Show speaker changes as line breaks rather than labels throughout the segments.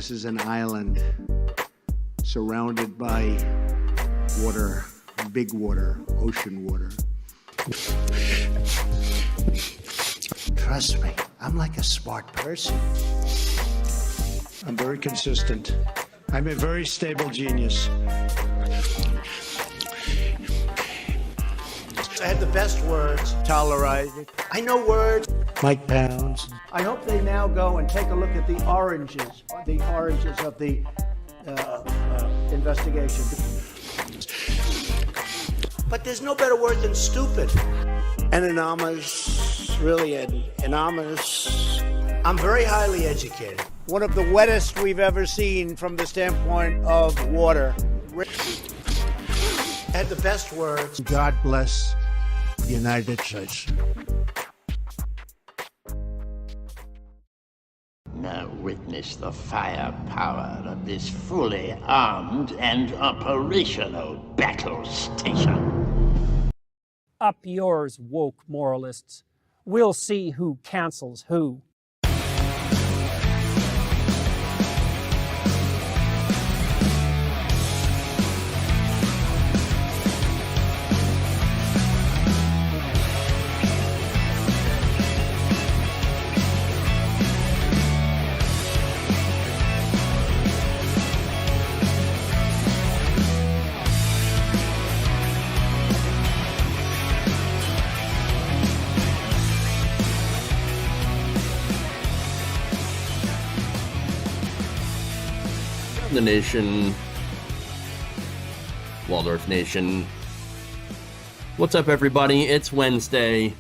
This is an island surrounded by water, big water, ocean water. Trust me, I'm like a smart person. I'm very consistent. I'm a very stable genius. I had the best words. Tolerized. I know words. Mike Pounds. I hope they now go and take a look at the oranges of the investigation. But there's no better word than stupid. Anonymous, really anonymous. I'm very highly educated. One of the wettest we've ever seen from the standpoint of water. Had the best words. God bless the United States.
Now witness the firepower of this fully armed and operational battle station.
Up yours, woke moralists. We'll see who cancels who.
The nation, Waldorf Nation. What's up, everybody? It's Wednesday.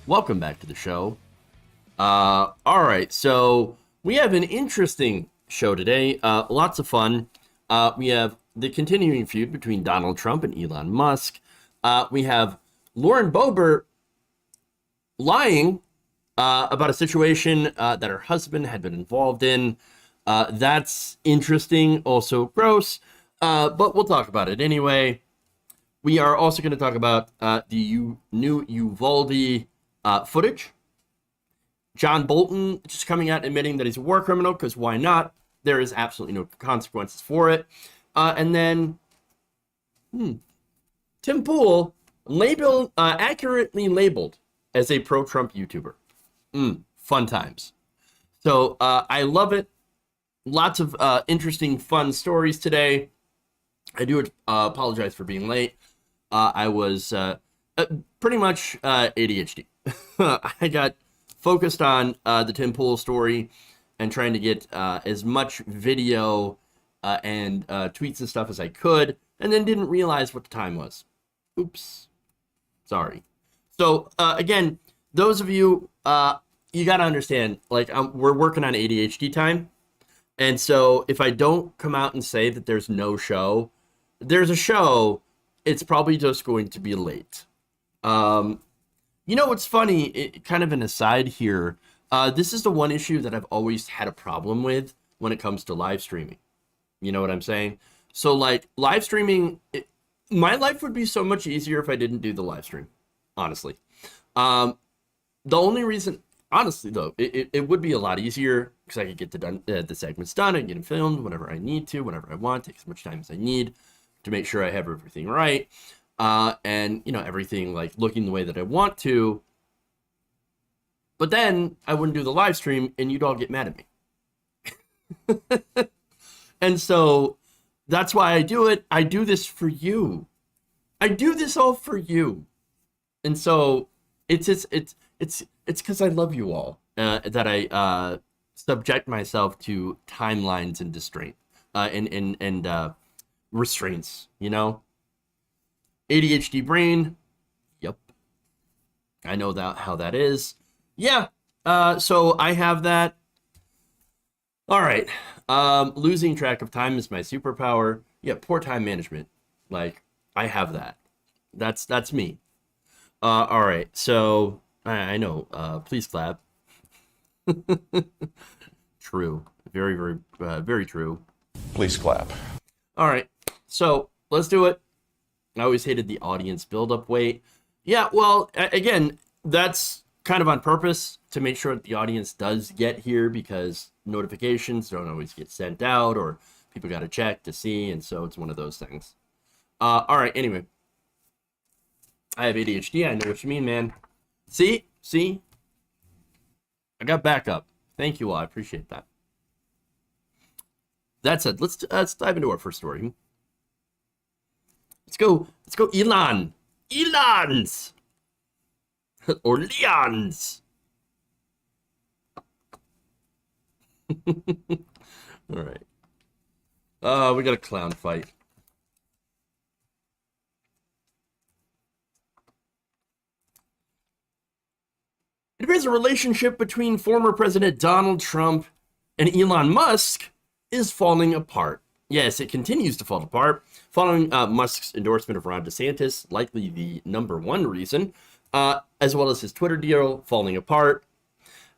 Welcome back to the show. All right, so we have an interesting show today. Lots of fun. We have the continuing feud between Donald Trump and Elon Musk. We have Lauren Boebert lying about a situation that her husband had been involved in. That's interesting, also gross, but we'll talk about it anyway. We are also going to talk about the new Uvalde footage. John Bolton just coming out admitting that he's a war criminal, because why not? There is absolutely no consequences for it. And then Tim Pool accurately labeled as a pro-Trump YouTuber. Fun times. So I love it. Lots of interesting, fun stories today. I do apologize for being late. I was pretty much ADHD. I got focused on the Tim Pool story and trying to get as much video and tweets and stuff as I could, and then didn't realize what the time was. Oops. Sorry. So, again, those of you, you got to understand, like, we're working on ADHD time. And so if I don't come out and say that there's no show, there's a show, it's probably just going to be late. You know what's funny, kind of an aside here, this is the one issue that I've always had a problem with when it comes to live streaming. You know what I'm saying? So, like, live streaming, my life would be so much easier if I didn't do the live stream, honestly. The only reason... Honestly, though, it would be a lot easier because I could get the segments done and get them filmed whenever I need to, whenever I want, take as much time as I need to make sure I have everything right. And, you know, everything, like, looking the way that I want to. But then I wouldn't do the live stream and you'd all get mad at me. And so that's why I do it. I do this for you. I do this all for you. And so it's because I love you all that I subject myself to timelines and and restraints, you know? ADHD brain. Yep. I know how that is. Yeah. So I have that. All right. Losing track of time is my superpower. Yeah, poor time management. Like, I have that. That's me. All right. So I know. Please clap. True. Very, very, very true.
Please clap.
All right. So let's do it. I always hated the audience build-up wait. Yeah, well, again, that's kind of on purpose to make sure that the audience does get here, because notifications don't always get sent out, or people got to check to see, and so it's one of those things. All right, anyway. I have ADHD. I know what you mean, man. See? I got backup. Thank you all. I appreciate that. That said, let's dive into our first story. Let's go, Elon. Elon's. Or Leon's. All right. We got a clown fight. It appears a relationship between former President Donald Trump and Elon Musk is falling apart. Yes, it continues to fall apart following Musk's endorsement of Ron DeSantis, likely the #1 reason, as well as his Twitter deal falling apart.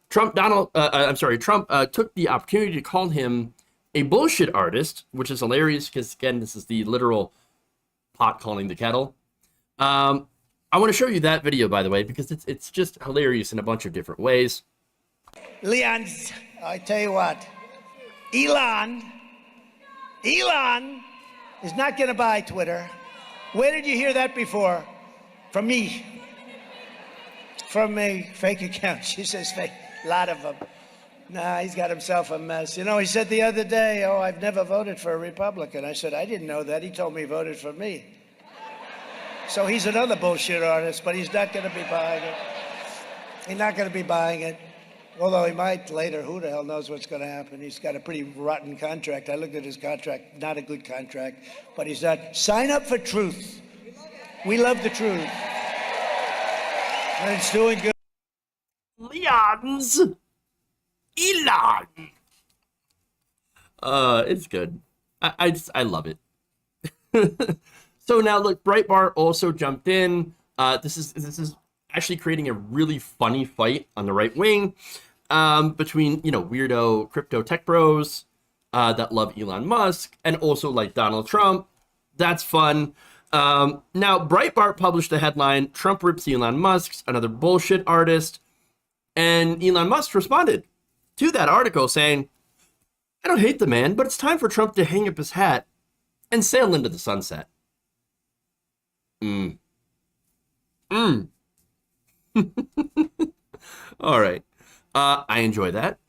Trump took the opportunity to call him a bullshit artist, which is hilarious because, again, this is the literal pot calling the kettle. I want to show you that video, by the way, because it's just hilarious in a bunch of different ways.
Leon, I tell you what, Elon is not going to buy Twitter. Where did you hear that before? From me. From a fake account. She says fake. A lot of them. Nah, he's got himself a mess. You know, he said the other day, oh, I've never voted for a Republican. I said, I didn't know that. He told me he voted for me. So he's another bullshit artist, but he's not going to be buying it. He's not going to be buying it. Although he might later. Who the hell knows what's going to happen? He's got a pretty rotten contract. I looked at his contract. Not a good contract. But he's not. Sign up for truth. We love the truth. And it's doing good.
Leon's. Elon. It's good. I love it. So now look, Breitbart also jumped in. This is actually creating a really funny fight on the right wing between, weirdo crypto tech bros that love Elon Musk and also like Donald Trump. That's fun. Now Breitbart published a headline, Trump rips Elon Musk, another bullshit artist. And Elon Musk responded to that article saying, I don't hate the man, but it's time for Trump to hang up his hat and sail into the sunset. All right. I enjoy that.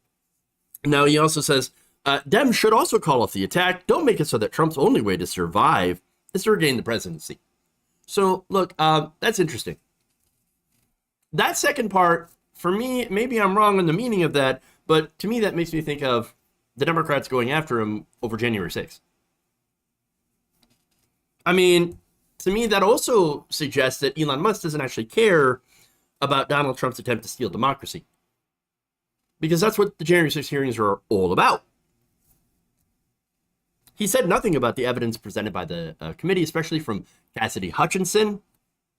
Now he also says, Dems should also call off the attack. Don't make it so that Trump's only way to survive is to regain the presidency. So look, that's interesting. That second part, for me, maybe I'm wrong on the meaning of that, but to me that makes me think of the Democrats going after him over January 6th. I mean, to me, that also suggests that Elon Musk doesn't actually care about Donald Trump's attempt to steal democracy. Because that's what the January 6th hearings are all about. He said nothing about the evidence presented by the committee, especially from Cassidy Hutchinson.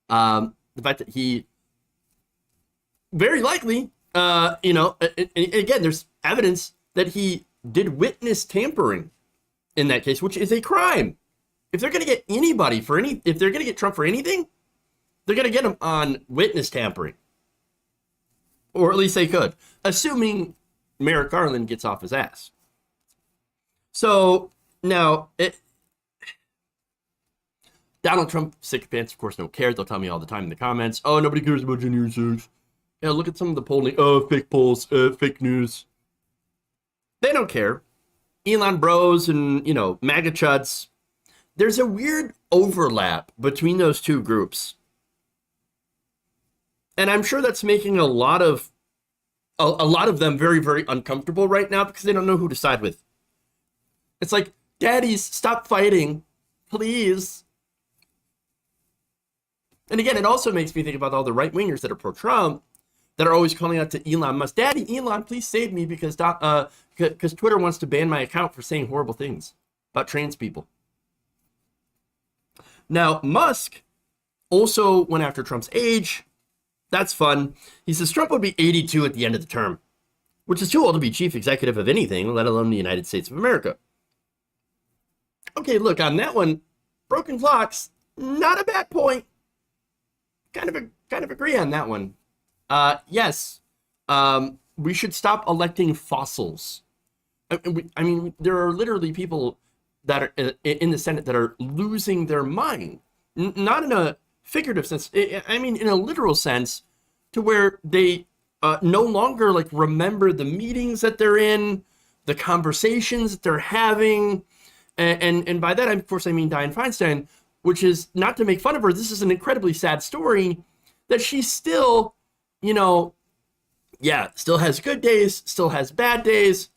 The fact that he very likely, again, there's evidence that he did witness tampering in that case, which is a crime. If they're going to get anybody for if they're going to get Trump for anything, they're going to get him on witness tampering. Or at least they could, assuming Merrick Garland gets off his ass. So now, Donald Trump sycophants, of course, don't care. They'll tell me all the time in the comments, oh, nobody cares about January 6th. Yeah, look at some of the polling. Oh, fake polls, fake news. They don't care. Elon bros and, MAGA chuds. There's a weird overlap between those two groups. And I'm sure that's making a lot of them very, very uncomfortable right now because they don't know who to side with. It's like, daddies, stop fighting, please. And again, it also makes me think about all the right-wingers that are pro-Trump that are always calling out to Elon Musk, Daddy, Elon, please save me because Twitter wants to ban my account for saying horrible things about trans people. Now, Musk also went after Trump's age. That's fun. He says Trump would be 82 at the end of the term, which is too old to be chief executive of anything, let alone the United States of America. Okay, look, on that one, broken clocks, not a bad point. Kind of agree on that one. Yes, we should stop electing fossils. I mean, there are literally people that are in the Senate that are losing their mind, not in a figurative sense. I mean, in a literal sense, to where they no longer like remember the meetings that they're in, the conversations that they're having, and by that, of course, I mean Dianne Feinstein, which is not to make fun of her. This is an incredibly sad story that she still, you know, yeah, still has good days, still has bad days,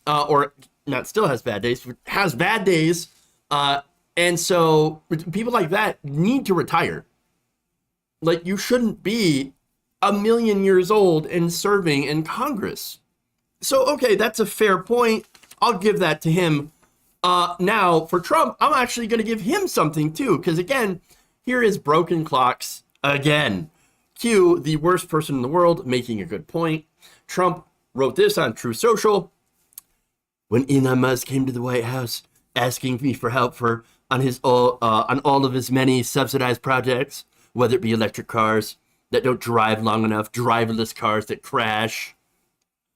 or not still has bad days, but has bad days. And so people like that need to retire. Like, you shouldn't be 1,000,000 years old and serving in Congress. So, okay, that's a fair point. I'll give that to him. Now, for Trump, I'm actually going to give him something too, because again, here is broken clocks again. Q, the worst person in the world, making a good point. Trump wrote this on True Social. When Elon Musk came to the White House asking me for help on all of his many subsidized projects, whether it be electric cars that don't drive long enough, driverless cars that crash,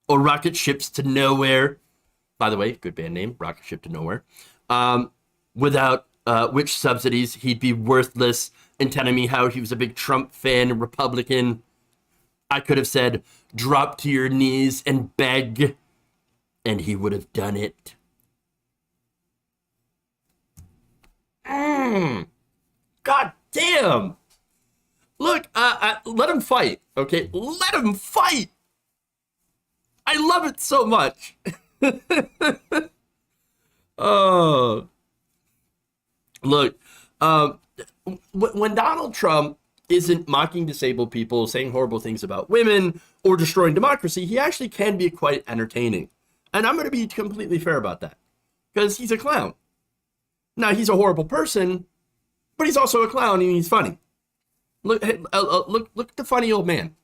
or rocket ships to nowhere. By the way, good band name, Rocket Ship to Nowhere. Without which subsidies he'd be worthless, and telling me how he was a big Trump fan and Republican. I could have said, drop to your knees and beg, and he would have done it. God damn. Look, let him fight, okay? Let him fight. I love it so much. Oh, look, when Donald Trump isn't mocking disabled people, saying horrible things about women, or destroying democracy, he actually can be quite entertaining. And I'm going to be completely fair about that, because he's a clown. Now, he's a horrible person, but he's also a clown and he's funny. Look at the funny old man.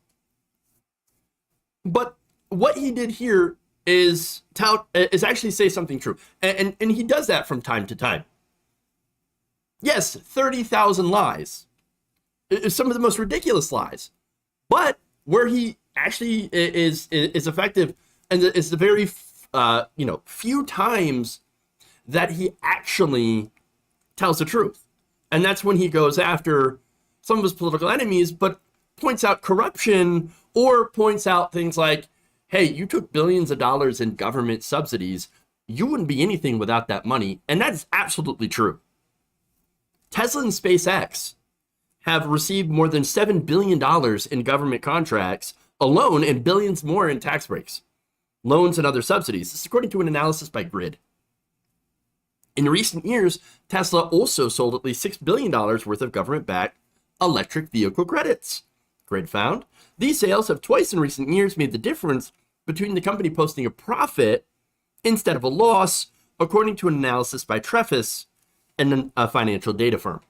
But what he did here is actually say something true. And he does that from time to time. Yes, 30,000 lies. Some of the most ridiculous lies. But where he actually is effective, and it's the very few times that he actually tells the truth. And that's when he goes after some of his political enemies, but points out corruption, or points out things like, hey, you took billions of dollars in government subsidies. You wouldn't be anything without that money. And that's absolutely true. Tesla and SpaceX have received more than $7 billion in government contracts alone, and billions more in tax breaks, loans, and other subsidies. This is according to an analysis by Grid. In recent years, Tesla also sold at least $6 billion worth of government-backed electric vehicle credits. Grid found these sales have twice in recent years made the difference between the company posting a profit instead of a loss, according to an analysis by Trefis, and a financial data firm.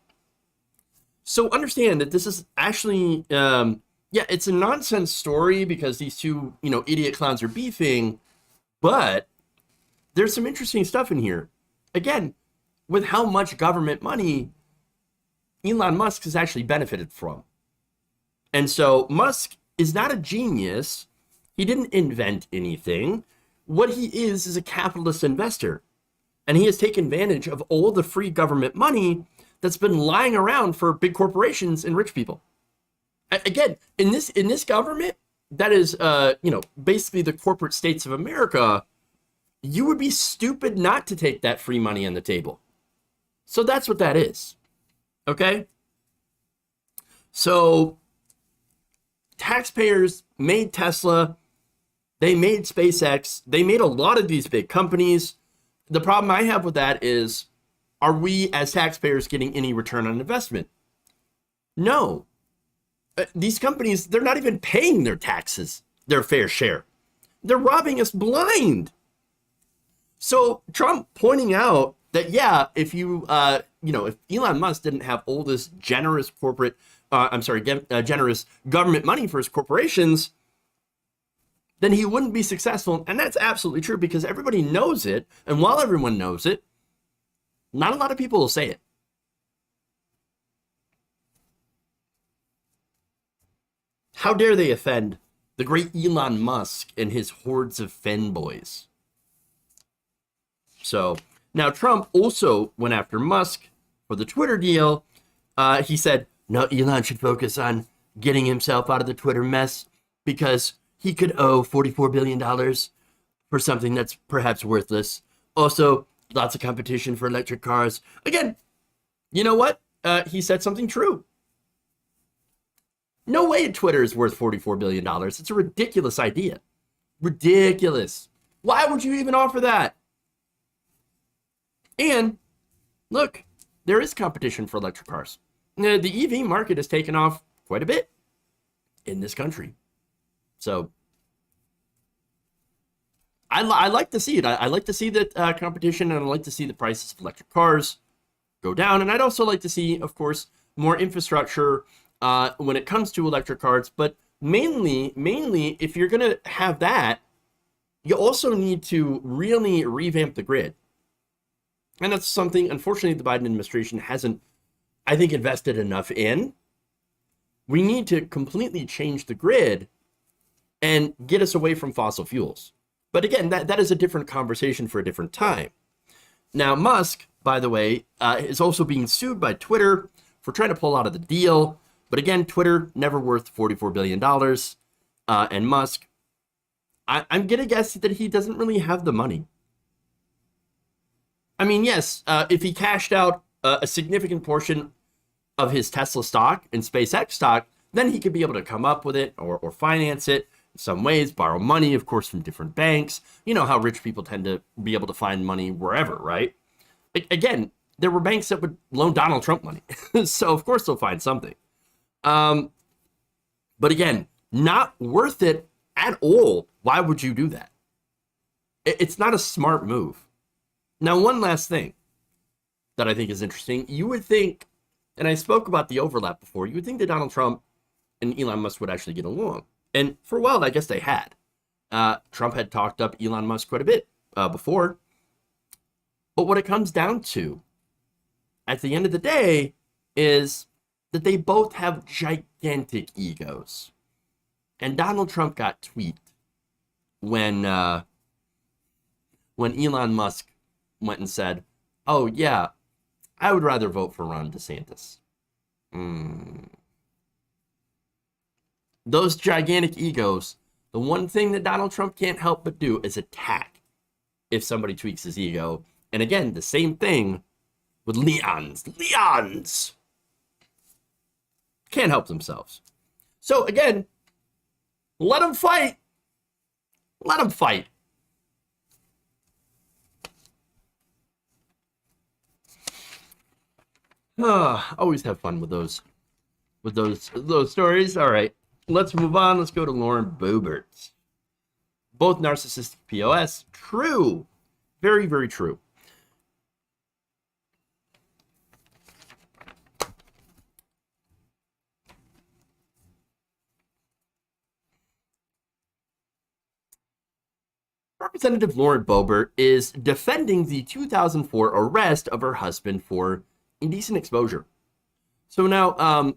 So understand that this is actually, it's a nonsense story because these two, idiot clowns are beefing, but there's some interesting stuff in here. Again, with how much government money Elon Musk has actually benefited from. And so Musk is not a genius. He didn't invent anything. What he is a capitalist investor. And he has taken advantage of all the free government money that's been lying around for big corporations and rich people. Again, in this government, that is, basically the corporate states of America, you would be stupid not to take that free money on the table. So that's what that is. Okay? So taxpayers made Tesla, they made SpaceX, they made a lot of these big companies. The problem I have with that is, are we as taxpayers getting any return on investment? No. These companies, they're not even paying their taxes, their fair share. They're robbing us blind. So Trump pointing out that, yeah, if if Elon Musk didn't have all this generous generous government money for his corporations, then he wouldn't be successful. And that's absolutely true, because everybody knows it. And while everyone knows it, not a lot of people will say it. How dare they offend the great Elon Musk and his hordes of fanboys? So now Trump also went after Musk for the Twitter deal. He said, no, Elon should focus on getting himself out of the Twitter mess because he could owe $44 billion for something that's perhaps worthless. Also, lots of competition for electric cars. Again, you know what? He said something true. No way Twitter is worth $44 billion. It's a ridiculous idea. Ridiculous. Why would you even offer that? And look, there is competition for electric cars. The EV market has taken off quite a bit in this country. So I like to see it. I like to see that competition, and I like to see the prices of electric cars go down. And I'd also like to see, of course, more infrastructure when it comes to electric cars. But mainly, if you're going to have that, you also need to really revamp the grid. And that's something, unfortunately, the Biden administration hasn't, I think, invested enough in. We need to completely change the grid and get us away from fossil fuels. But again, that is a different conversation for a different time. Now, Musk, by the way, is also being sued by Twitter for trying to pull out of the deal. But again, Twitter, never worth $44 billion. And Musk, I'm going to guess that he doesn't really have the money. I mean, yes, if he cashed out a significant portion of his Tesla stock and SpaceX stock, then he could be able to come up with it or finance it in some ways, borrow money, of course, from different banks. You know how rich people tend to be able to find money wherever, right? Again, there were banks that would loan Donald Trump money. So, of course, they'll find something. But again, not worth it at all. Why would you do that? It's not a smart move. Now, one last thing that I think is interesting. You would think, and I spoke about the overlap before, you would think that Donald Trump and Elon Musk would actually get along. And for a while, I guess they had. Trump had talked up Elon Musk quite a bit before. But what it comes down to, at the end of the day, is that they both have gigantic egos. And Donald Trump got tweaked when Elon Musk went and said, oh, yeah, I would rather vote for Ron DeSantis. Those gigantic egos, the one thing that Donald Trump can't help but do is attack if somebody tweaks his ego. And again, the same thing with Leons. Leons can't help themselves. So again, let them fight. Let them fight. Always have fun with those stories. All right, let's move on. Let's go to Lauren Boebert. Both narcissistic POS. True. Very, very true. Representative Lauren Boebert is defending the 2004 arrest of her husband for indecent exposure. So now,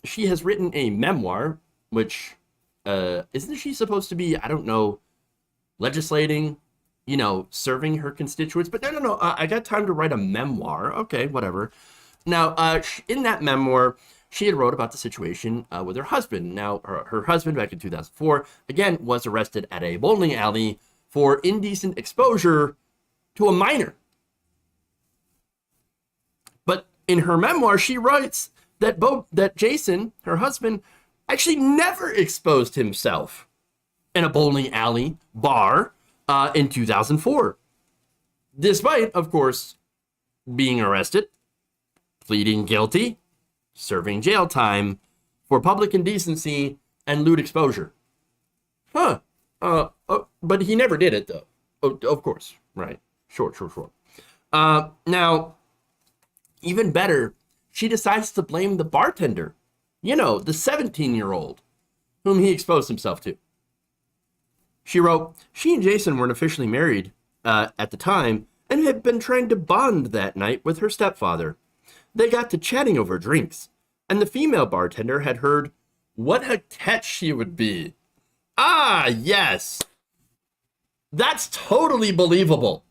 she has written a memoir, which, isn't she supposed to be, I don't know, legislating, serving her constituents? But no, I got time to write a memoir. Okay, whatever. Now, in that memoir, she had wrote about the situation with her husband. Now, her husband, back in 2004, again, was arrested at a bowling alley for indecent exposure to a minor. But in her memoir, she writes that Jason, her husband, actually never exposed himself in a bowling alley bar in 2004. Despite, of course, being arrested, pleading guilty, serving jail time for public indecency and lewd exposure. But he never did it, though. Oh, of course, right. Sure. Now, even better, she decides to blame the bartender, the 17-year-old whom he exposed himself to. She wrote, she and Jason weren't officially married at the time and had been trying to bond that night with her stepfather. They got to chatting over drinks, and the female bartender had heard What a catch she would be. Ah, yes. That's totally believable.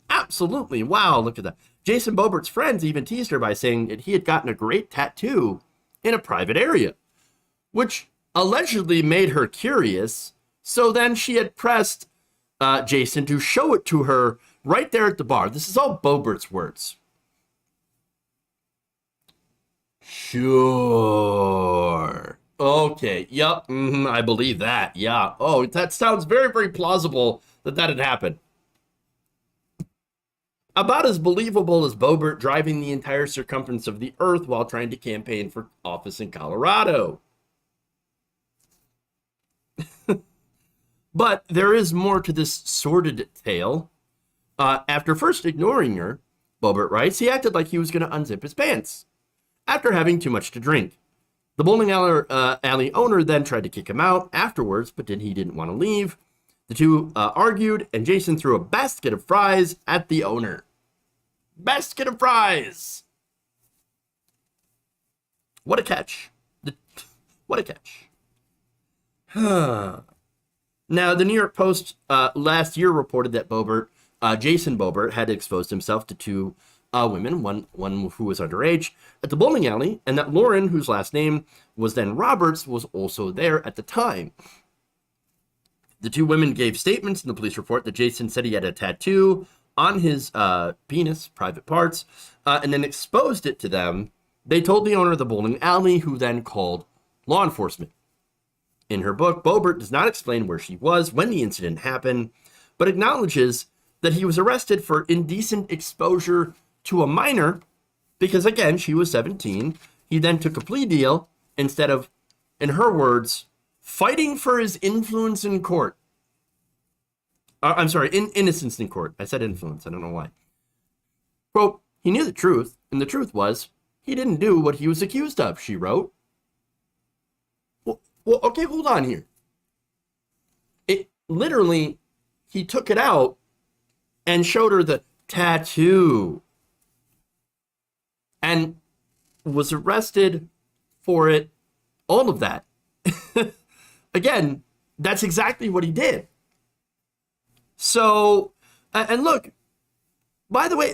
Absolutely. Wow, look at that. Jason Boebert's friends even teased her by saying that he had gotten a great tattoo in a private area, which allegedly made her curious. So then she had pressed Jason to show it to her right there at the bar. This is all Boebert's words. Sure. Okay. Yep. I believe that. Yeah. Oh, that sounds very, very plausible that that had happened. About as believable as Boebert driving the entire circumference of the earth while trying to campaign for office in Colorado. But there is more to this sordid tale. After first ignoring her, Boebert writes, he acted like he was going to unzip his pants after having too much to drink. The bowling alley owner then tried to kick him out afterwards, but he didn't want to leave. The two argued, and Jason threw a basket of fries at the owner. Basket of fries! What a catch. What a catch. Now, the New York Post last year reported that Jason Boebert had exposed himself to two women, one who was underage, at the bowling alley, and that Lauren, whose last name was then Roberts, was also there at the time. The two women gave statements in the police report that Jason said he had a tattoo on his penis, private parts, and then exposed it to them. They told the owner of the bowling alley, who then called law enforcement. In her book, Boebert does not explain where she was when the incident happened, but acknowledges that he was arrested for indecent exposure to a minor because, again, she was 17. He then took a plea deal instead of, in her words, fighting for his influence in court. I'm sorry, innocence in court. I said influence. I don't know why. Quote, he knew the truth, and the truth was he didn't do what he was accused of, she wrote. Well, okay, hold on here. It literally, he took it out and showed her the tattoo and was arrested for it, all of that. Again, that's exactly what he did. So, and look, by the way,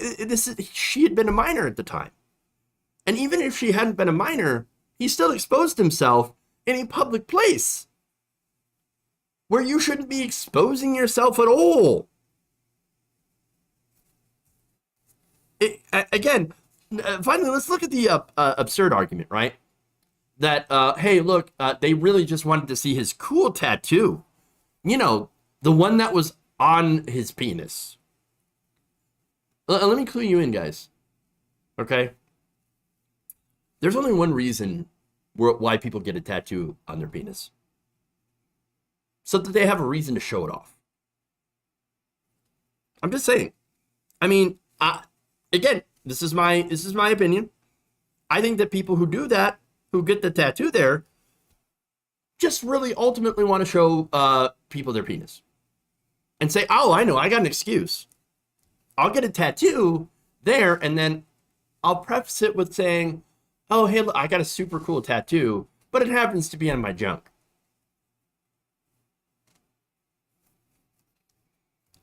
she had been a minor at the time. And even if she hadn't been a minor, he still exposed himself in a public place where you shouldn't be exposing yourself at all. Again, finally, let's look at the absurd argument, right? That, hey, look, they really just wanted to see his cool tattoo. You know, the one that was on his penis. Let me clue you in, guys. Okay? There's only one reason why people get a tattoo on their penis. So that they have a reason to show it off. I'm just saying. I mean, again, this is my opinion. I think that people who do that, who get the tattoo there, just really ultimately want to show people their penis. And say, oh, I know, I got an excuse. I'll get a tattoo there, and then I'll preface it with saying, oh, hey, look, I got a super cool tattoo, but it happens to be on my junk.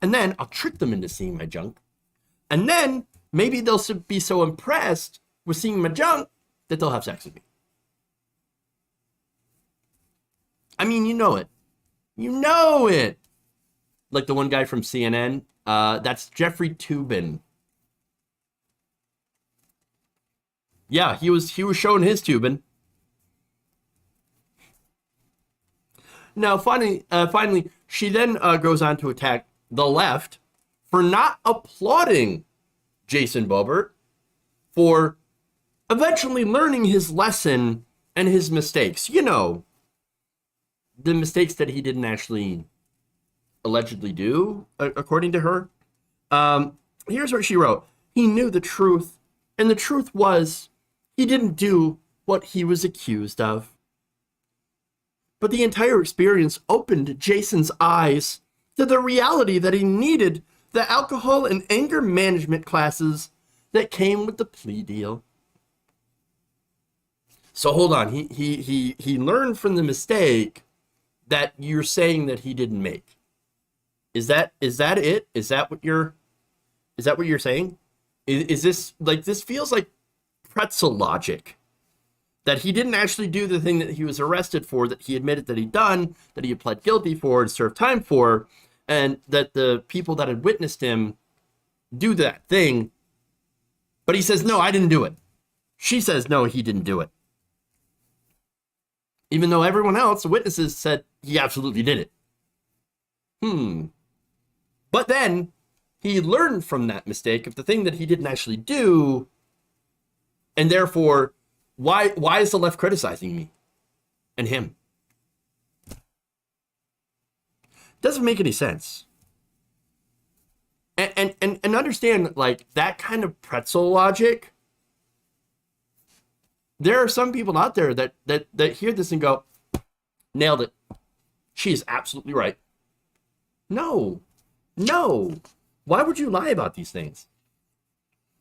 And then I'll trick them into seeing my junk. And then maybe they'll be so impressed with seeing my junk that they'll have sex with me. I mean, you know it. You know it. Like the one guy from CNN, that's Jeffrey Toobin. Yeah, he was showing his Toobin. Now, finally, she then goes on to attack the left for not applauding Jason Boebert for eventually learning his lesson and his mistakes. You know, the mistakes that he didn't actually allegedly do, according to her. Here's what she wrote. He knew the truth, and the truth was he didn't do what he was accused of. But the entire experience opened Jason's eyes to the reality that he needed the alcohol and anger management classes that came with the plea deal. So hold on. He learned from the mistake that you're saying that he didn't make. Is that it? Is that what you're saying? Is this like, this feels like pretzel logic, that he didn't actually do the thing that he was arrested for, that he admitted that he'd done, that he had pled guilty for and served time for, and that the people that had witnessed him do that thing. But he says, no, I didn't do it. She says, no, he didn't do it. Even though everyone else, the witnesses, said he absolutely did it. But then he learned from that mistake of the thing that he didn't actually do, and therefore, why is the left criticizing me and him? Doesn't make any sense. And understand, like, that kind of pretzel logic. There are some people out there that hear this and go, nailed it. She is absolutely right. No. Why would you lie about these things?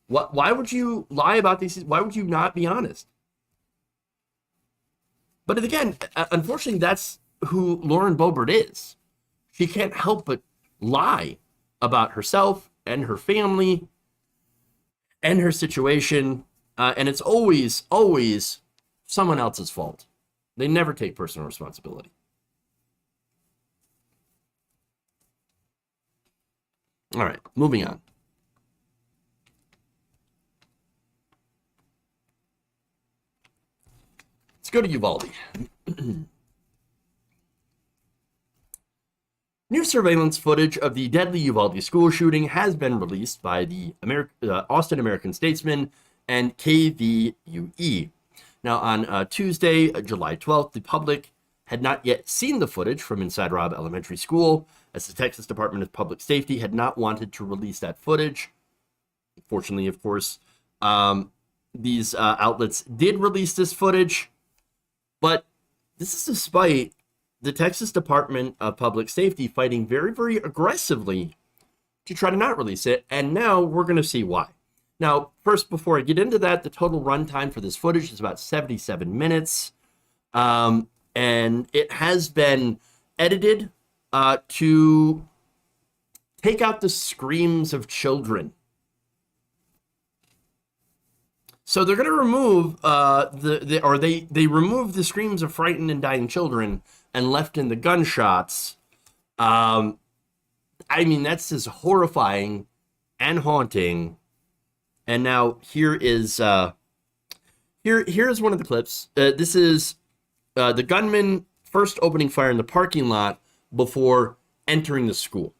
Why would you lie about these things? Why would you not be honest? But again, unfortunately, that's who Lauren Boebert is. She can't help but lie about herself and her family and her situation. And it's always someone else's fault. They never take personal responsibility. All right, moving on. Let's go to Uvalde. New surveillance footage of the deadly Uvalde school shooting has been released by the Austin American-Statesman and KVUE. Now, on Tuesday, July 12th, the public had not yet seen the footage from inside Robb Elementary School, as the Texas Department of Public Safety had not wanted to release that footage. Fortunately, of course, these outlets did release this footage, but this is despite the Texas Department of Public Safety fighting very, very aggressively to try to not release it, and now we're going to see why. Now, first, before I get into that, the total runtime for this footage is about 77 minutes, and it has been edited to take out the screams of children. So they're going to remove they remove the screams of frightened and dying children and left in the gunshots. I mean, that's just horrifying and haunting. And now here is here's one of the clips. This is the gunman first opening fire in the parking lot before entering the school.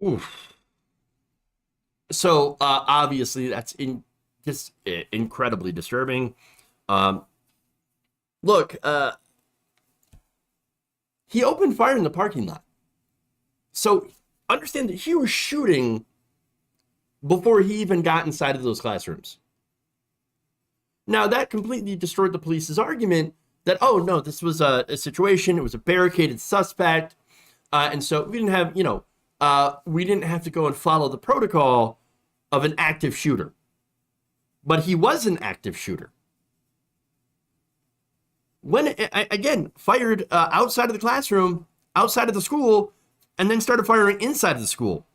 Oof. So obviously that's just incredibly disturbing. Look, he opened fire in the parking lot. So understand that he was shooting before he even got inside of those classrooms. Now that completely destroyed the police's argument that, oh no, this was a situation, it was a barricaded suspect, and so we didn't have, we didn't have to go and follow the protocol of an active shooter. But he was an active shooter. When, again, fired outside of the classroom, outside of the school, and then started firing inside of the school.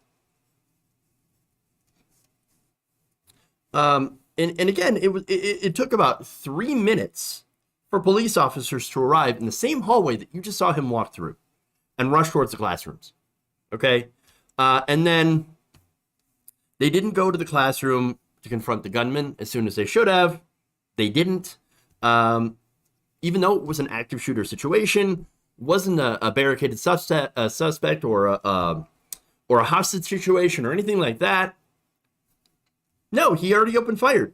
And again, it took about 3 minutes for police officers to arrive in the same hallway that you just saw him walk through and rush towards the classrooms. Okay? And then they didn't go to the classroom to confront the gunman as soon as they should have. They didn't. Even though it was an active shooter situation, wasn't a barricaded suspect or a hostage situation or anything like that. No, he already opened fire.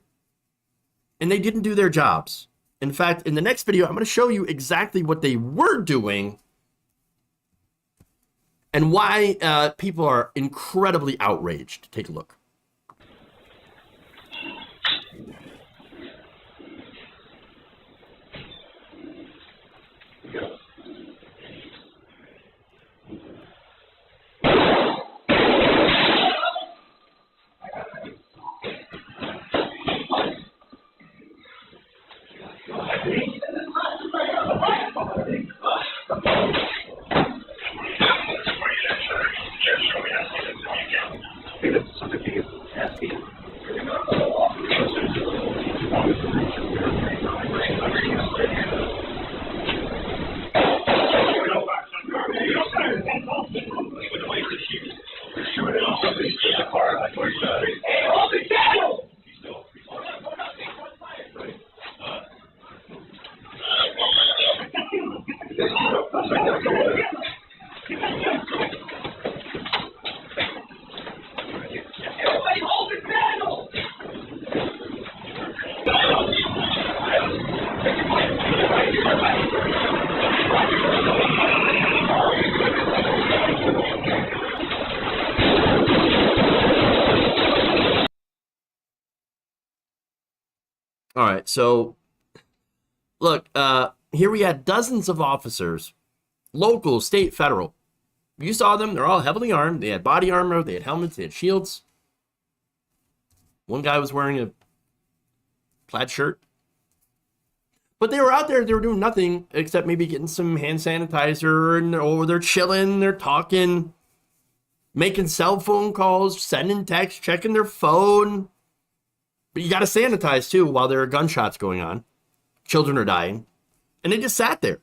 And they didn't do their jobs. In fact, in the next video, I'm going to show you exactly what they were doing and why people are incredibly outraged. Take a look. All right, so look, here we had dozens of officers, local, state, federal. You saw them, they're all heavily armed. They had body armor, they had helmets, they had shields. One guy was wearing a plaid shirt. But they were out there, they were doing nothing except maybe getting some hand sanitizer, or they're chilling, they're talking, making cell phone calls, sending texts, checking their phone. But you got to sanitize, too, while there are gunshots going on. Children are dying. And they just sat there.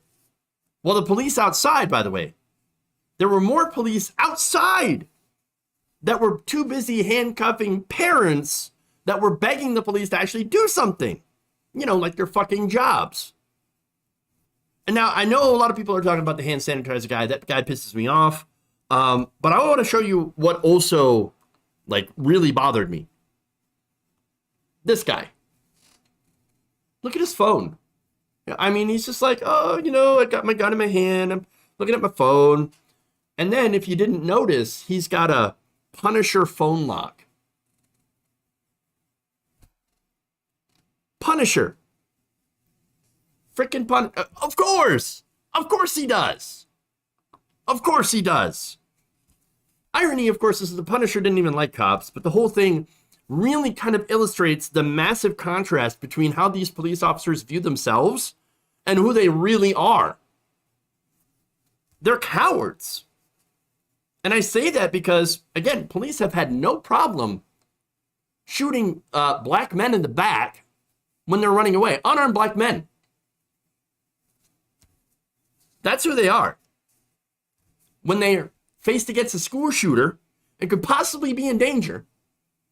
Well, the police outside, by the way, there were more police outside that were too busy handcuffing parents that were begging the police to actually do something. You know, like their fucking jobs. And now, I know a lot of people are talking about the hand sanitizer guy. That guy pisses me off. But I want to show you what also, like, really bothered me. This guy. Look at his phone. I mean, he's just like, oh, you know, I got my gun in my hand. I'm looking at my phone. And then, if you didn't notice, he's got a Punisher phone lock. Punisher. Freaking Punisher. Of course. Of course he does. Of course he does. Irony, of course, is the Punisher didn't even like cops, but the whole thing really kind of illustrates the massive contrast between how these police officers view themselves and who they really are. They're cowards. And I say that because, again, police have had no problem shooting black men in the back when they're running away. Unarmed black men. That's who they are. When they're faced against a school shooter and could possibly be in danger,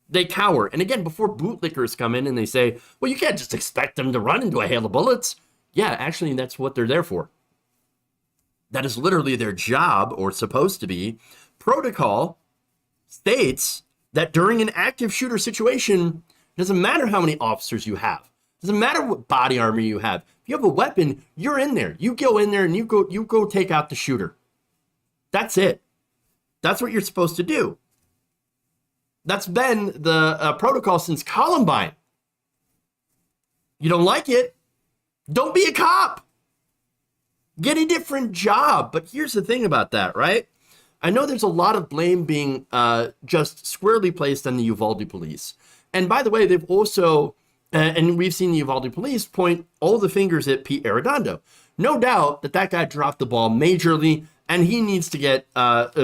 they cower. And again, before bootlickers come in and they say, well, you can't just expect them to run into a hail of bullets. Yeah, actually, that's what they're there for. That is literally their job, or supposed to be. Protocol states that during an active shooter situation, it doesn't matter how many officers you have. It doesn't matter what body armor you have. If you have a weapon, you're in there. You go in there and you go take out the shooter. That's it. That's what you're supposed to do. That's been the protocol since Columbine. You don't like it? Don't be a cop. Get a different job. But here's the thing about that, right? I know there's a lot of blame being just squarely placed on the Uvalde police. And by the way, they've also, and we've seen the Uvalde police point all the fingers at Pete Arredondo. No doubt that guy dropped the ball majorly, and he needs to get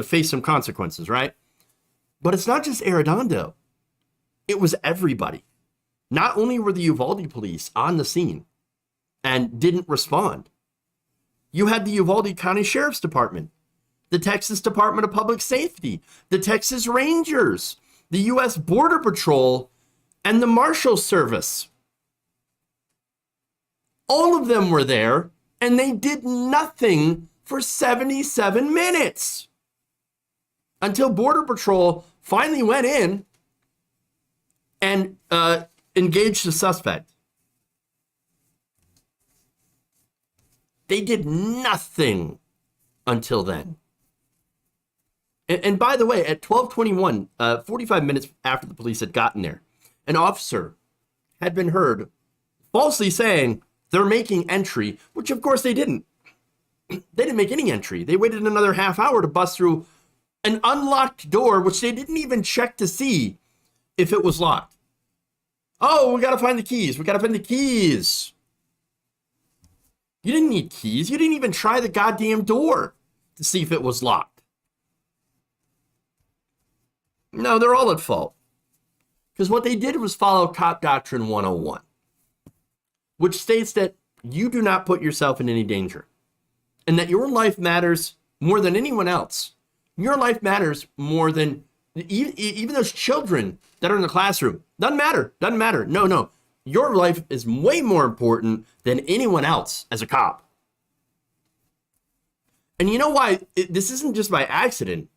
face some consequences, right? But it's not just Arredondo. It was everybody. Not only were the Uvalde police on the scene and didn't respond, you had the Uvalde County Sheriff's Department, the Texas Department of Public Safety, the Texas Rangers, the U.S. Border Patrol, and the Marshal Service. All of them were there, and they did nothing for 77 minutes until Border Patrol finally went in and engaged the suspect. They did nothing until then. And by the way, at 12:21, 45 minutes after the police had gotten there, an officer had been heard falsely saying they're making entry, which of course they didn't. They didn't make any entry. They waited another half hour to bust through an unlocked door, which they didn't even check to see if it was locked. Oh, we got to find the keys. We got to find the keys. You didn't need keys. You didn't even try the goddamn door to see if it was locked. No, they're all at fault. Because what they did was follow Cop Doctrine 101, which states that you do not put yourself in any danger and that your life matters more than anyone else. Your life matters more than even those children that are in the classroom. Doesn't matter. Doesn't matter. No. Your life is way more important than anyone else as a cop. And you know why? This isn't just by accident.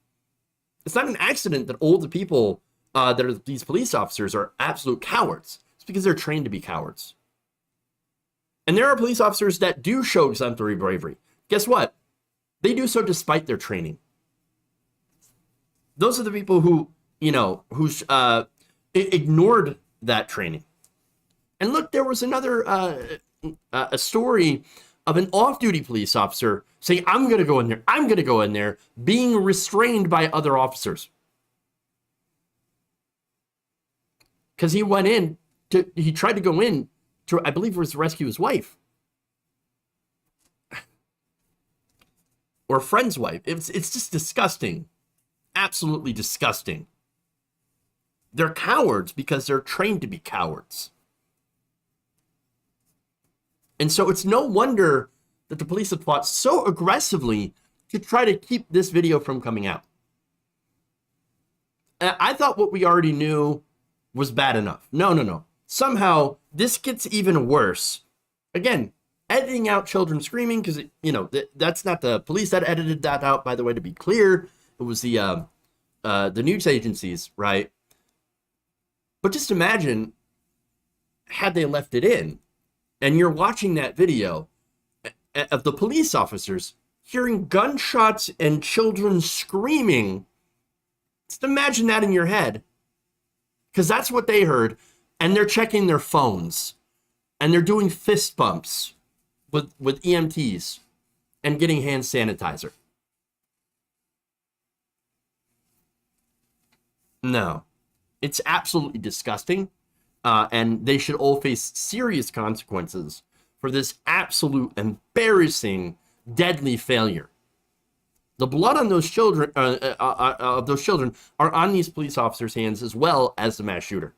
It's not an accident that all the people that are these police officers are absolute cowards. It's because they're trained to be cowards. And there are police officers that do show exemplary bravery. Guess what? They do so despite their training. Those are the people who, ignored that training. And look, there was another a story of an off-duty police officer saying, I'm going to go in there. I'm going to go in there, being restrained by other officers. Because he tried to go in to, I believe it was to rescue his wife. Or a friend's wife. It's just disgusting. Absolutely disgusting. They're cowards because they're trained to be cowards. And so it's no wonder that the police have fought so aggressively to try to keep this video from coming out. I thought what we already knew was bad enough. No. Somehow this gets even worse. Again, editing out children screaming, because that's not the police that edited that out, by the way, to be clear. It was the news agencies, right? But just imagine had they left it in, and you're watching that video of the police officers hearing gunshots and children screaming. Just imagine that in your head, because that's what they heard, and they're checking their phones, and they're doing fist bumps with EMTs and getting hand sanitizer. No, it's absolutely disgusting, and they should all face serious consequences for this absolute embarrassing, deadly failure. The blood on those children, of those children, are on these police officers' hands as well as the mass shooter.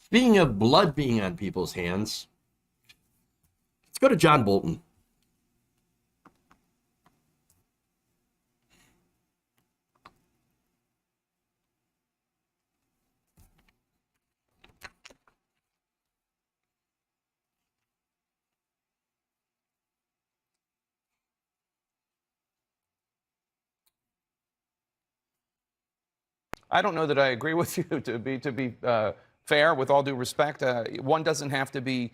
Speaking of blood being on people's hands, let's go to John Bolton.
I don't know that I agree with you. To be fair, with all due respect, one doesn't have to be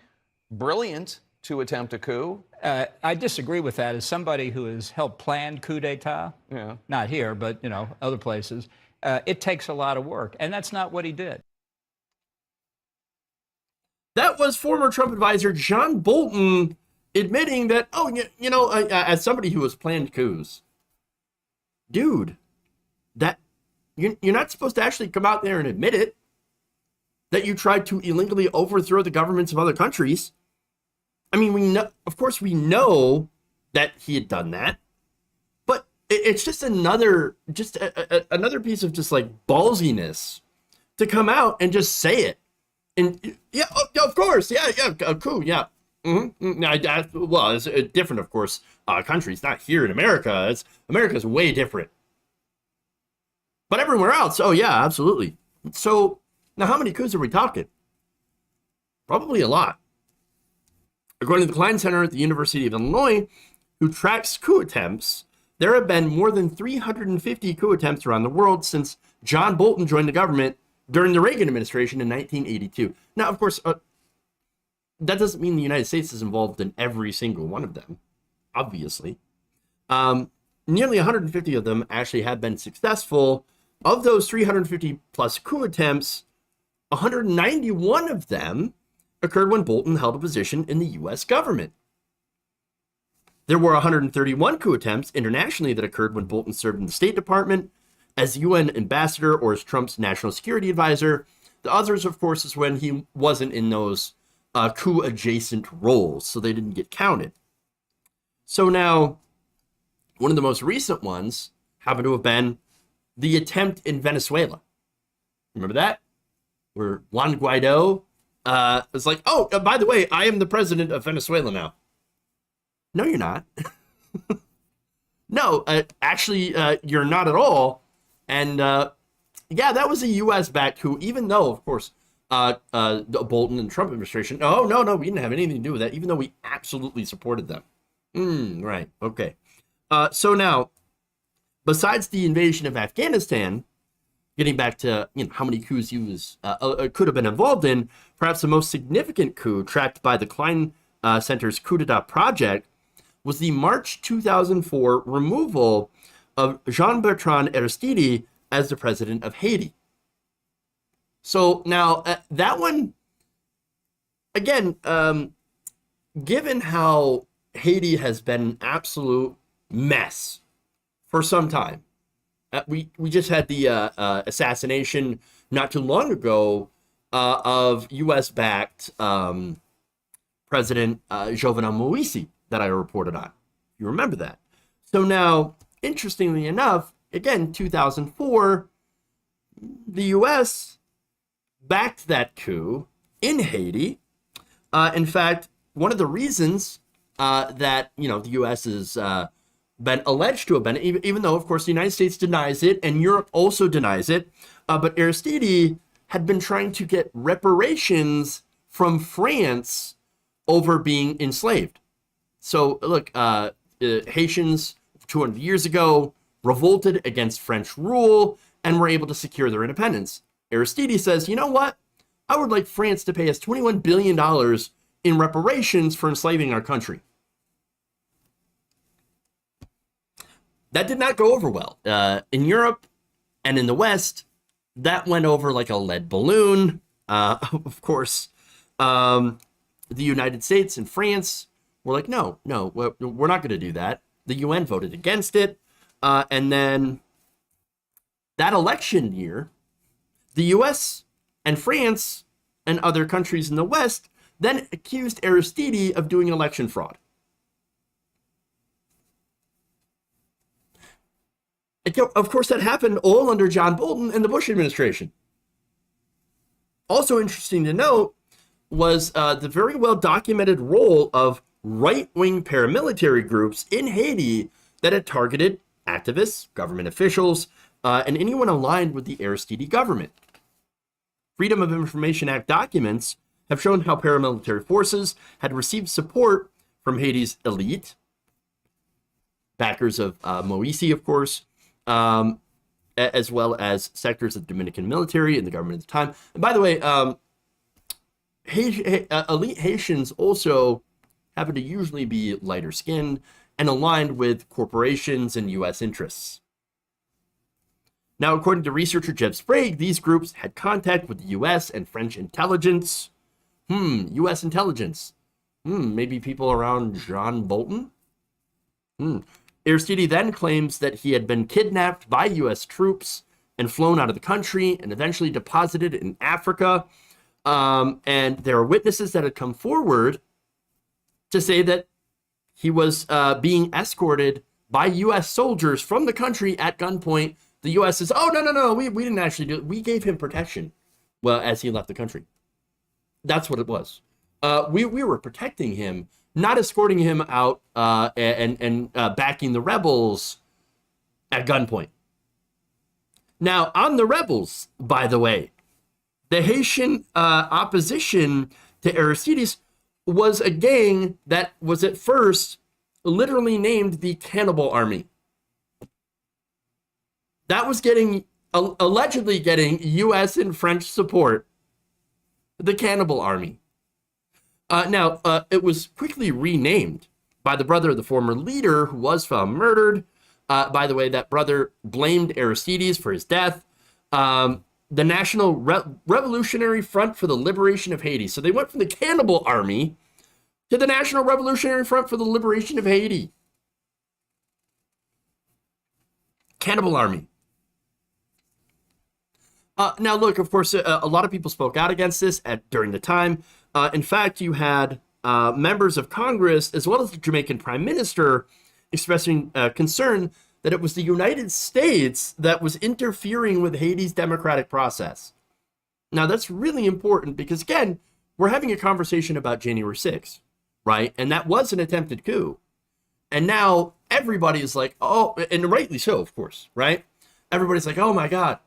brilliant to attempt a coup.
I disagree with that. As somebody who has helped plan coup d'etat, not here, but other places, it takes a lot of work, and that's not what he did.
That was former Trump advisor John Bolton admitting that, as somebody who has planned coups, dude, that you're not supposed to actually come out there and admit it. that you tried to illegally overthrow the governments of other countries. I mean, we know, of course, we know that he had done that, but it's just another piece of just like ballsiness to come out and just say it. And yeah, of course, yeah, cool, yeah. Well, it's different, of course, countries, not here in America. America's way different. But everywhere else, oh yeah, absolutely. So now how many coups are we talking? Probably a lot. According to the Klein Center at the University of Illinois, who tracks coup attempts, there have been more than 350 coup attempts around the world since John Bolton joined the government during the Reagan administration in 1982. Now, of course, that doesn't mean the United States is involved in every single one of them, obviously. Nearly 150 of them actually have been successful. Of those 350 plus coup attempts, 191 of them occurred when Bolton held a position in the U.S. government. There were 131 coup attempts internationally that occurred when Bolton served in the State Department as UN ambassador or as Trump's national security advisor. The others, of course, is when he wasn't in those coup-adjacent roles, so they didn't get counted. So now, one of the most recent ones happened to have been the attempt in Venezuela. Remember that? Where Juan Guaido was like, oh, by the way, I am the president of Venezuela now. No, you're not. No, actually, you're not at all. And yeah, that was a U.S.-backed coup, even though, of course, the Bolton and Trump administration, no, we didn't have anything to do with that, even though we absolutely supported them. Right, okay. So now, besides the invasion of Afghanistan, getting back to how many coups he could have been involved in, perhaps the most significant coup tracked by the Klein Center's coup d'etat project was the March 2004 removal of Jean-Bertrand Aristide as the president of Haiti. So now that one, again, given how Haiti has been an absolute mess for some time, we just had the assassination not too long ago of U.S.-backed President Jovenel Moïse that I reported on. You remember that. So now, interestingly enough, again, 2004, the U.S. backed that coup in Haiti. In fact, one of the reasons that, the U.S. has been alleged to have been, even though, of course, the United States denies it and Europe also denies it, but Aristide had been trying to get reparations from France over being enslaved. So, look, Haitians 200 years ago revolted against French rule and were able to secure their independence. Aristide says, you know what? I would like France to pay us $21 billion in reparations for enslaving our country. That did not go over well. In Europe and in the West, that went over like a lead balloon. Of course, the United States and France were like, no, we're not going to do that. The UN voted against it. And then that election year, the US and France and other countries in the West then accused Aristide of doing election fraud. Of course, that happened all under John Bolton and the Bush administration. Also interesting to note was the very well documented role of right-wing paramilitary groups in Haiti that had targeted activists, government officials, and anyone aligned with the Aristide government. Freedom of Information Act documents have shown how paramilitary forces had received support from Haiti's elite, backers of Moïse, of course, as well as sectors of the Dominican military and the government at the time. And by the way, elite Haitians also happen to usually be lighter skinned and aligned with corporations and U.S. interests. Now, according to researcher Jeb Sprague, these groups had contact with the U.S. and French intelligence. U.S. intelligence. Maybe people around John Bolton? Aristide then claims that he had been kidnapped by U.S. troops and flown out of the country and eventually deposited in Africa. And there are witnesses that had come forward to say that he was being escorted by U.S. soldiers from the country at gunpoint. The U.S. says, oh, no, we didn't actually do it. We gave him protection, well, as he left the country. That's what it was. We were protecting him, not escorting him out and backing the rebels at gunpoint. Now, on the rebels, by the way, the Haitian opposition to Aristides was a gang that was at first literally named the Cannibal Army. That was allegedly getting U.S. and French support. The Cannibal Army. Now, it was quickly renamed by the brother of the former leader who was found murdered. By the way, that brother blamed Aristides for his death. The National Revolutionary Front for the Liberation of Haiti. So they went from the Cannibal Army to the National Revolutionary Front for the Liberation of Haiti. Cannibal Army. Now, look, of course, a lot of people spoke out against this during the time. In fact, you had members of Congress, as well as the Jamaican Prime Minister, expressing concern that it was the United States that was interfering with Haiti's democratic process. Now, that's really important because, again, we're having a conversation about January 6th, right? And that was an attempted coup. And now everybody is like, oh, and rightly so, of course, right? Everybody's like, oh my God,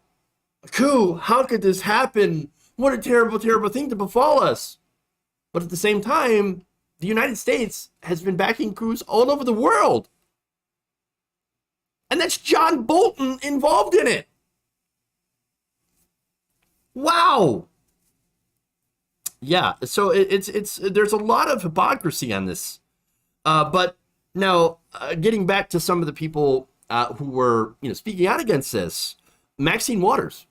a coup, how could this happen? What a terrible, terrible thing to befall us. But at the same time, the United States has been backing coups all over the world. And that's John Bolton involved in it. Wow. Yeah, so it's there's a lot of hypocrisy on this. But now, getting back to some of the people who were, speaking out against this, Maxine Waters.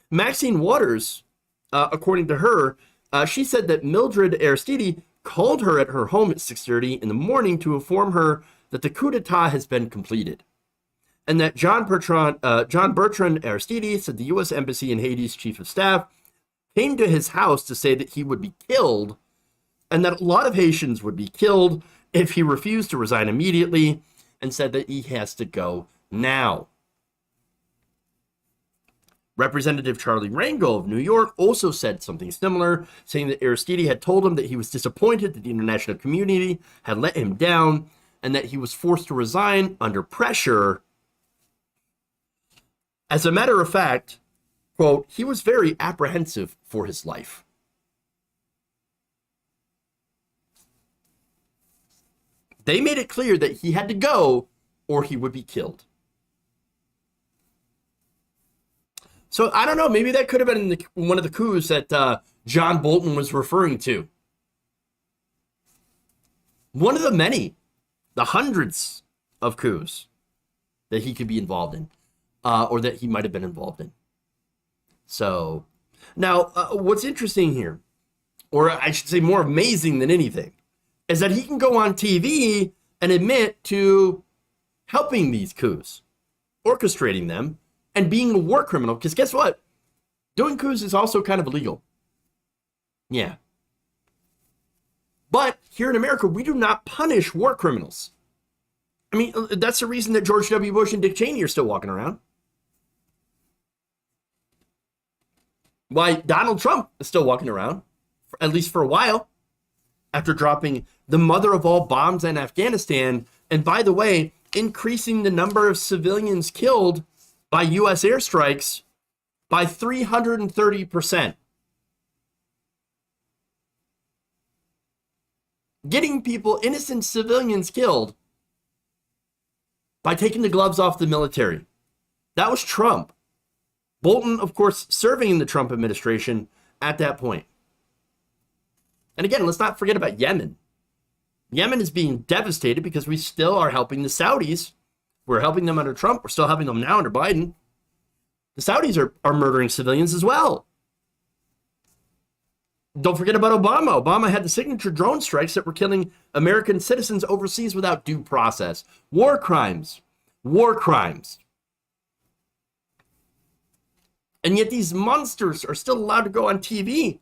Maxine Waters, according to her, she said that Mildred Aristide called her at her home at 6:30 in the morning to inform her that the coup d'etat has been completed. And that John Bertrand Aristide said the U.S. Embassy in Haiti's chief of staff came to his house to say that he would be killed and that a lot of Haitians would be killed if he refused to resign immediately, and said that he has to go now. Representative Charlie Rangel of New York also said something similar, saying that Aristide had told him that he was disappointed that the international community had let him down and that he was forced to resign under pressure. As a matter of fact, quote, he was very apprehensive for his life. They made it clear that he had to go or he would be killed. So I don't know, maybe that could have been one of the coups that John Bolton was referring to. One of the many, the hundreds of coups that he could be involved in, or that he might have been involved in. So now what's interesting here, or I should say more amazing than anything, is that he can go on TV and admit to helping these coups, orchestrating them, and being a war criminal. Because guess what? Doing coups is also kind of illegal. Yeah. But here in America, we do not punish war criminals. I mean, that's the reason that George W. Bush and Dick Cheney are still walking around. Why Donald Trump is still walking around, at least for a while, after dropping the mother of all bombs in Afghanistan. And by the way, increasing the number of civilians killed by U.S. airstrikes by 330%. Getting people, innocent civilians, killed by taking the gloves off the military. That was Trump. Bolton, of course, serving in the Trump administration at that point. And again, let's not forget about Yemen. Yemen is being devastated because we still are helping the Saudis. We're helping them under Trump. We're still helping them now under Biden. The Saudis are murdering civilians as well. Don't forget about Obama. Obama had the signature drone strikes that were killing American citizens overseas without due process. War crimes. War crimes. And yet these monsters are still allowed to go on TV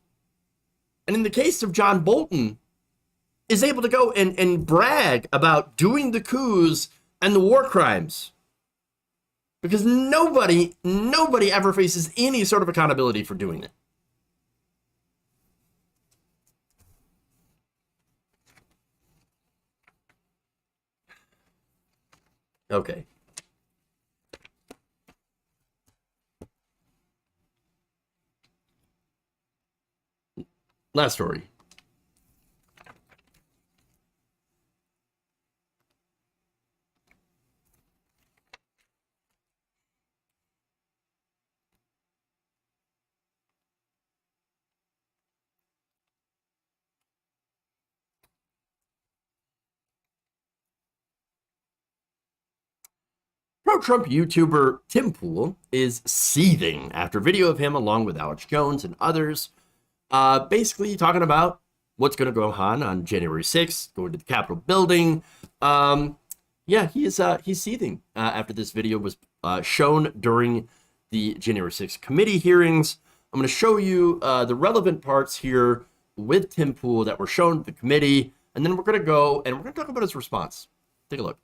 And in the case of John Bolton, is able to go and brag about doing the coups and the war crimes. Because nobody ever faces any sort of accountability for doing it. Okay. Last story. Pro-Trump YouTuber Tim Pool is seething after video of him along with Alex Jones and others basically talking about what's going to go on January 6th, going to the Capitol building. Yeah, he's seething after this video was shown during the January 6th committee hearings. I'm going to show you the relevant parts here with Tim Pool that were shown to the committee, and then we're going to go and we're going to talk about his response. Take a look.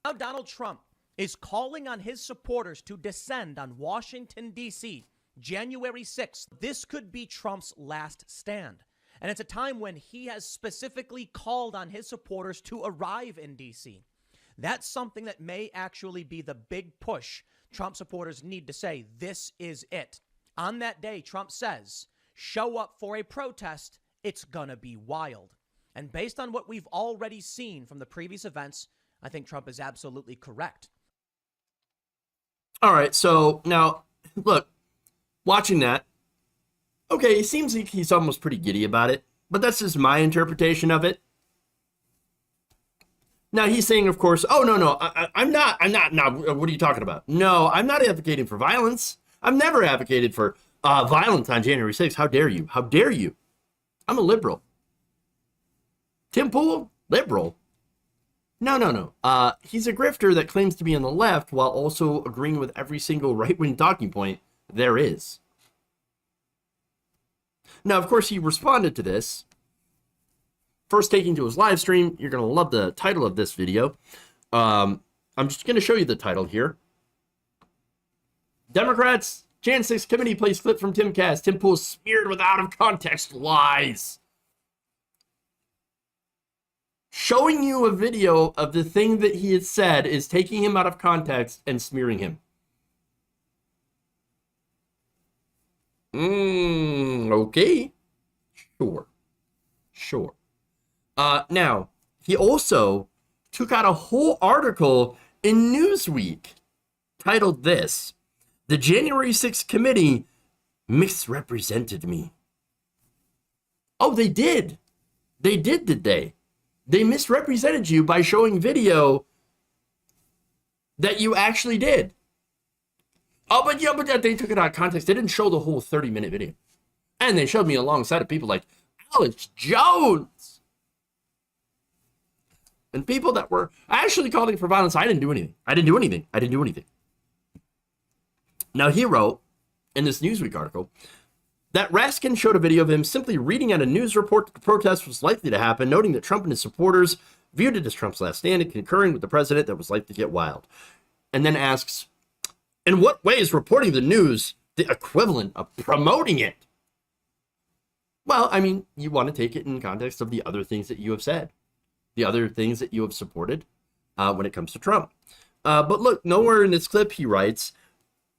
Now Donald Trump is calling on his supporters to descend on Washington, D.C., January 6th. This could be Trump's last stand. And it's a time when he has specifically called on his supporters to arrive in D.C. That's something that may actually be the big push Trump supporters need to say, this is it. On that day, Trump says, show up for a protest, it's gonna be wild. And based on what we've already seen from the previous events, I think Trump is absolutely correct.
All right, so now, look, watching that, okay, it seems like he's almost pretty giddy about it, but that's just my interpretation of it. Now, he's saying, of course, oh, no, I'm not, now, what are you talking about? No, I'm not advocating for violence. I've never advocated for violence on January 6th. How dare you? How dare you? I'm a liberal. Tim Pool, liberal? No. He's a grifter that claims to be on the left while also agreeing with every single right-wing talking point there is. Now, of course, he responded to this. First taking to his live stream, you're going to love the title of this video. I'm just going to show you the title here. Democrats, Jan 6 committee plays clip from Timcast. Tim Pool smeared with out-of-context lies. Showing you a video of the thing that he had said is taking him out of context and smearing him. Okay. Sure. Now, he also took out a whole article in Newsweek titled this, "The January 6th Committee Misrepresented Me." Oh, they did. They did they? They misrepresented you by showing video that you actually did. Oh, but they took it out of context. They didn't show the whole 30-minute video. And they showed me alongside of people like Alex Jones. And people that were actually calling for violence. I didn't do anything. Now, he wrote in this Newsweek article that Raskin showed a video of him simply reading out a news report that the protest was likely to happen, noting that Trump and his supporters viewed it as Trump's last stand and concurring with the president that was likely to get wild. And then asks, in what way is reporting the news the equivalent of promoting it? Well, I mean, you want to take it in context of the other things that you have said, the other things that you have supported when it comes to Trump. But look, nowhere in this clip he writes,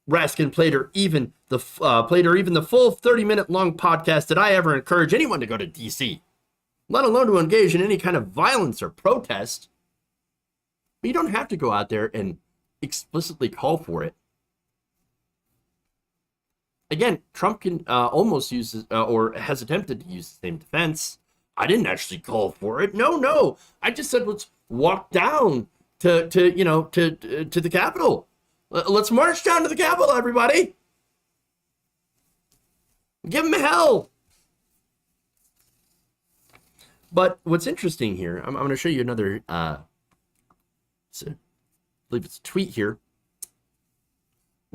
Raskin played her even the full 30-minute long podcast that I ever encourage anyone to go to D.C., let alone to engage in any kind of violence or protest. But you don't have to go out there and explicitly call for it. Again, Trump can almost use or has attempted to use the same defense. I didn't actually call for it. No. I just said let's walk down to the Capitol. Let's march down to the Capitol, everybody. Give them hell. But what's interesting here, I'm going to show you another, I believe it's a tweet here,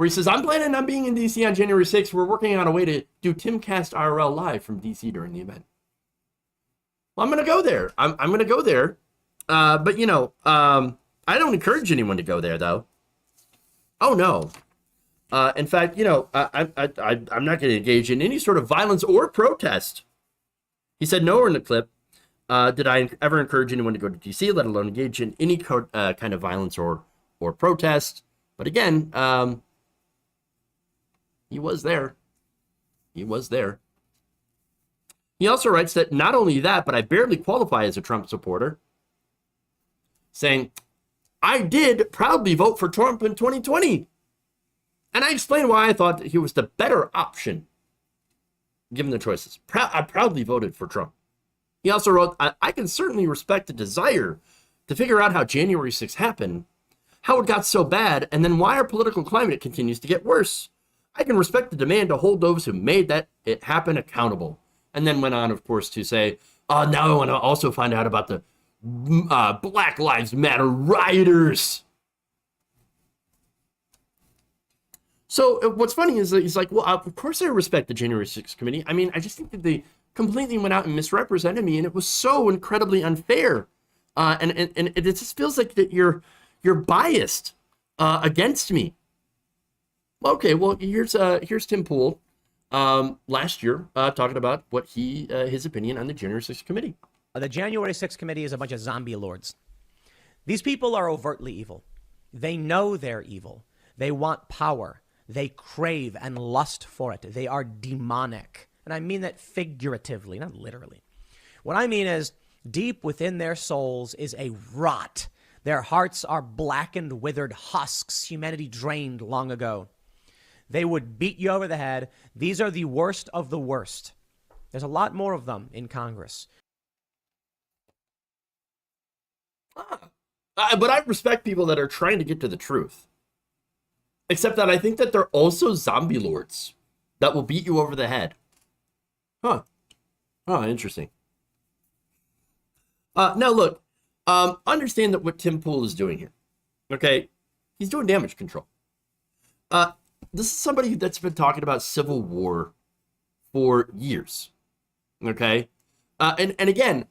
where he says, I'm planning on being in DC on January 6th. We're working on a way to do Timcast IRL live from DC during the event. Well, I'm going to go there. I'm going to go there. But, you know, I don't encourage anyone to go there, though. Oh, no. In fact, you know, I'm not going to engage in any sort of violence or protest. He said nowhere in the clip did I ever encourage anyone to go to DC, let alone engage in any kind of violence or protest. But again, he was there. He was there. He also writes that not only that, but I barely qualify as a Trump supporter, saying, I did proudly vote for Trump in 2020. And I explained why I thought that he was the better option, given the choices. I proudly voted for Trump. He also wrote, I can certainly respect the desire to figure out how January 6th happened, how it got so bad, and then why our political climate continues to get worse. I can respect the demand to hold those who made it happen accountable. And then went on, of course, to say, now I want to also find out about the Black Lives Matter rioters. So what's funny is that he's like, well, of course I respect the January 6th committee. I mean, I just think that they completely went out and misrepresented me, and it was so incredibly unfair. And it just feels like that you're biased against me. Okay, well, here's Tim Pool last year talking about what his opinion on the January 6th committee.
The January 6th committee is a bunch of zombie lords. These people are overtly evil. They know they're evil. They want power. They crave and lust for it. They are demonic. And I mean that figuratively, not literally. What I mean is deep within their souls is a rot. Their hearts are blackened, withered husks, humanity drained long ago. They would beat you over the head. These are the worst of the worst. There's a lot more of them in Congress.
But I respect people that are trying to get to the truth. Except that I think that they're also zombie lords that will beat you over the head. Huh. Oh, interesting. Now, look, understand that what Tim Pool is doing here, okay? He's doing damage control. This is somebody that's been talking about civil war for years, okay? And again,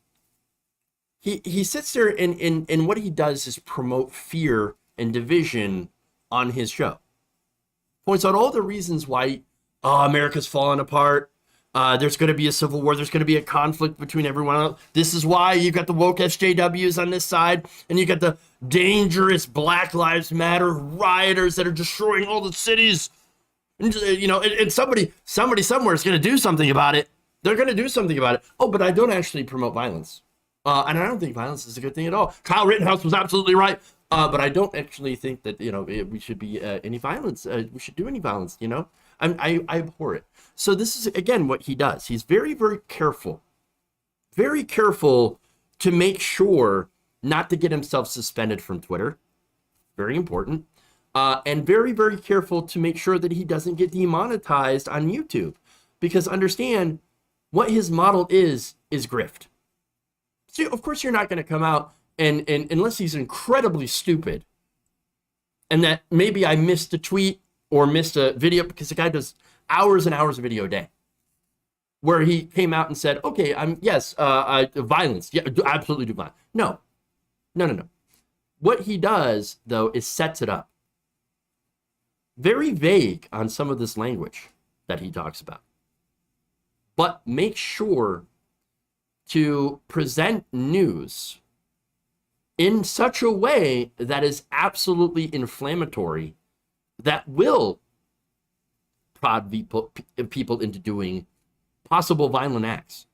he sits there and what he does is promote fear and division on his show. Points out all the reasons why America's falling apart. There's going to be a civil war. There's going to be a conflict between everyone else. This is why you got the woke SJWs on this side, and you got the dangerous Black Lives Matter rioters that are destroying all the cities. And, you know, and somebody somewhere is going to do something about it. They're going to do something about it. Oh, but I don't actually promote violence. And I don't think violence is a good thing at all. Kyle Rittenhouse was absolutely right. But I don't actually think that, you know, we should be any violence. We should do any violence, you know. I abhor it. So this is, again, what he does. He's very, very careful to make sure not to get himself suspended from Twitter. Very important. And very, very careful to make sure that he doesn't get demonetized on YouTube. Because understand, what his model is grift. So, of course, you're not going to come out and unless he's incredibly stupid, and that maybe I missed a tweet or missed a video, because the guy does hours and hours of video a day, where he came out and said, okay, violence. Yeah, absolutely do violence. No. What he does, though, is sets it up. Very vague on some of this language that he talks about. But make sure to present news in such a way that is absolutely inflammatory, that will prod people into doing possible violent acts.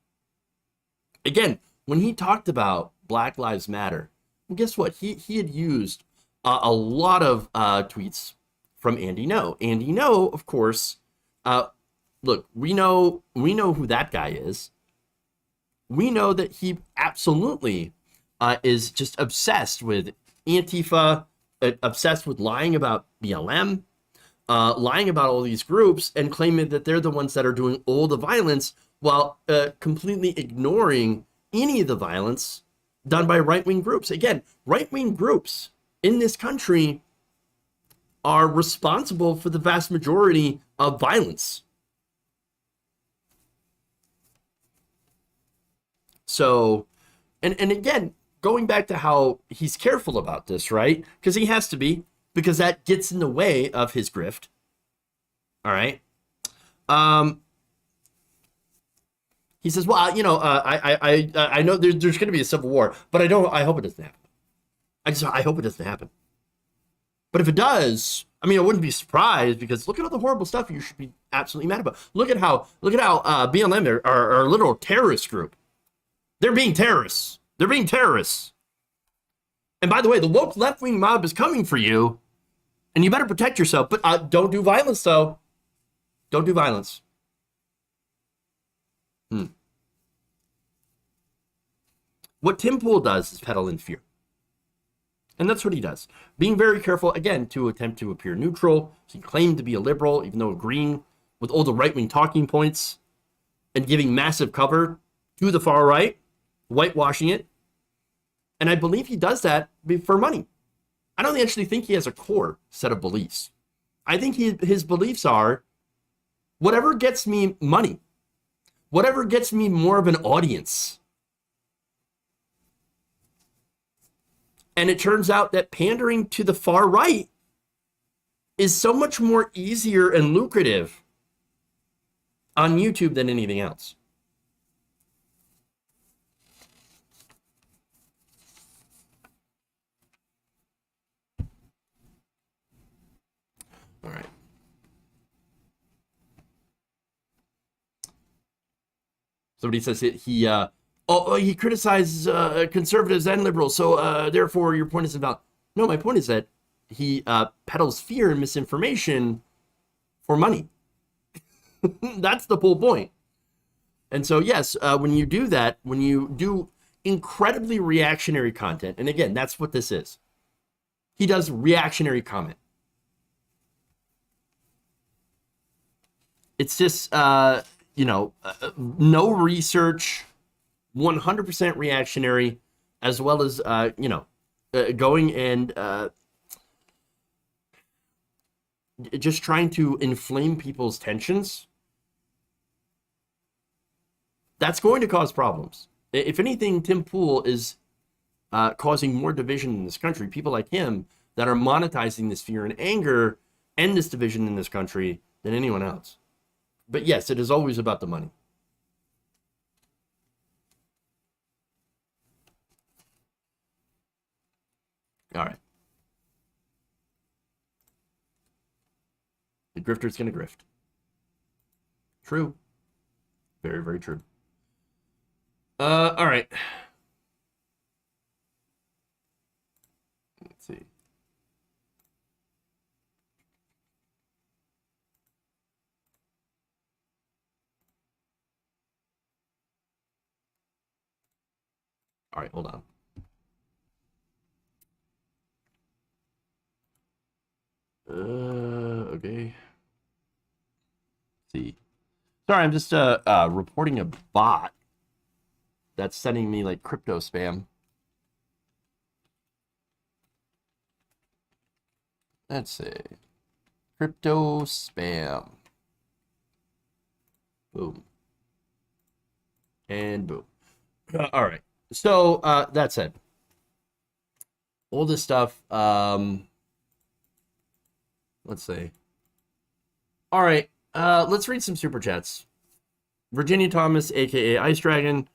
Again, when he talked about Black Lives Matter, guess what? He had used a lot of tweets from Andy No. Andy No, of course, look, we know who that guy is. We know that he absolutely is just obsessed with Antifa, obsessed with lying about BLM, lying about all these groups, and claiming that they're the ones that are doing all the violence, while completely ignoring any of the violence done by right-wing groups. Again, right-wing groups in this country are responsible for the vast majority of violence. So, and again, going back to how he's careful about this, right? Because he has to be, because that gets in the way of his grift. All right. He says, well, you know, I know there's going to be a civil war, but I hope it doesn't happen. I hope it doesn't happen. But if it does, I mean, I wouldn't be surprised, because look at all the horrible stuff you should be absolutely mad about. Look at how BLM are a literal terrorist group. They're being terrorists. They're being terrorists. And by the way, the woke left-wing mob is coming for you, and you better protect yourself. But don't do violence, though. Don't do violence. What Tim Pool does is peddle in fear. And that's what he does. Being very careful, again, to attempt to appear neutral. He claimed to be a liberal, even though agreeing with all the right-wing talking points and giving massive cover to the far right, whitewashing it. And I believe he does that for money. I don't actually think he has a core set of beliefs. I think his beliefs are, whatever gets me money, whatever gets me more of an audience. And it turns out that pandering to the far right is so much more easier and lucrative on YouTube than anything else. All right. Somebody says he criticizes conservatives and liberals, so therefore your point is invalid. No, my point is that he peddles fear and misinformation for money. That's the whole point. And so, yes, when you do that, when you do incredibly reactionary content, and again, that's what this is. He does reactionary comment. It's just, no research, 100% reactionary, as well as, going and just trying to inflame people's tensions. That's going to cause problems. If anything, Tim Pool is causing more division in this country. People like him that are monetizing this fear and anger and this division in this country than anyone else. But yes, it is always about the money. All right. The grifter's going to grift. True. Very, very true. All right. Let's see. All right, hold on. Okay. Let's see. Sorry, I'm just reporting a bot that's sending me like crypto spam. Let's see. Crypto spam. Boom. And boom. All right. So that said, all this stuff, let's see. All right, let's read some super chats. Virginia Thomas, aka Ice Dragon,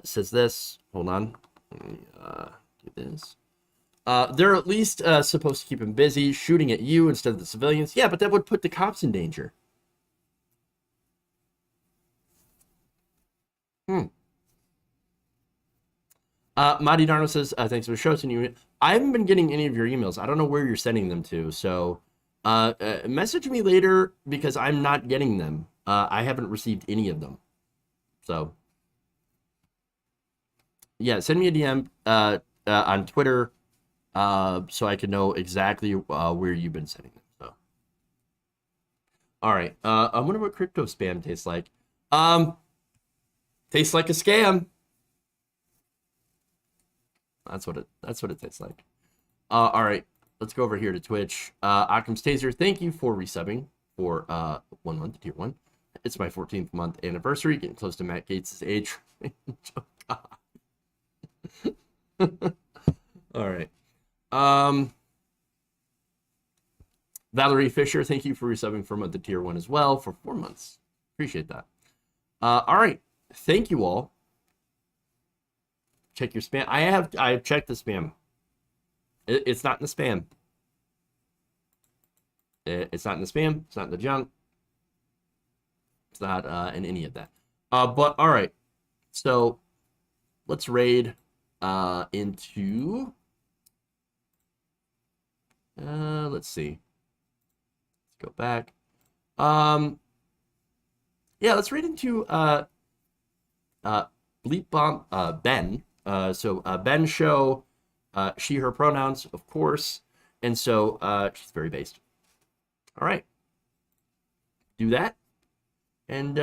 says this. Hold on. Let me do this. They're at least supposed to keep him busy, shooting at you instead of the civilians. Yeah, but that would put the cops in danger. Madi Darno says, thanks for the show. I haven't been getting any of your emails. I don't know where you're sending them to. So message me later because I'm not getting them. I haven't received any of them. So yeah, send me a DM on Twitter so I can know exactly where you've been sending them. So, all right. I wonder what crypto spam tastes like. Tastes like a scam. That's what it tastes like. All right. let's go over here to Twitch. Occam's Taser, thank you for resubbing for 1 month, tier 1. It's my 14th month anniversary, getting close to Matt Gates' age. All right. Valerie Fisher, thank you for resubbing for a month of tier 1 as well for 4 months. Appreciate that. All right. Thank you all. Check your spam. I have checked the spam. It's not in the spam. It's not in the spam. It's not in the junk. It's not in any of that. But all right. So let's raid into. Let's see. Let's go back. Yeah, let's raid into Bleep Bomb Ben. So Ben show she, her pronouns, of course. And so she's very based. All right. Do that. And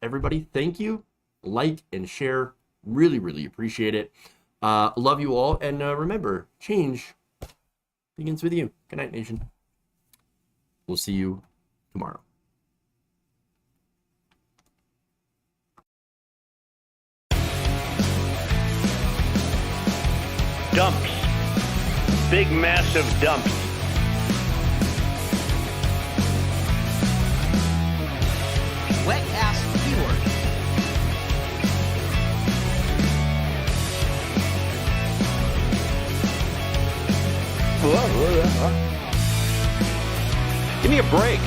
everybody, thank you. Like and share. Really, really appreciate it. Love you all. And remember, change begins with you. Good night, nation. We'll see you tomorrow.
Dumps. Big, massive dumps.
Wet ass keyword.
Give me a break.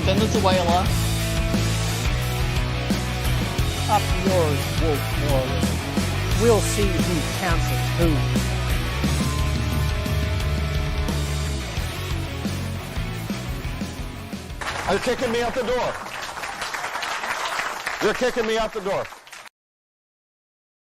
Venezuela.
Up yours, woke moralist. We'll see who cancels who.
You're kicking me out the door. You're kicking me out the door.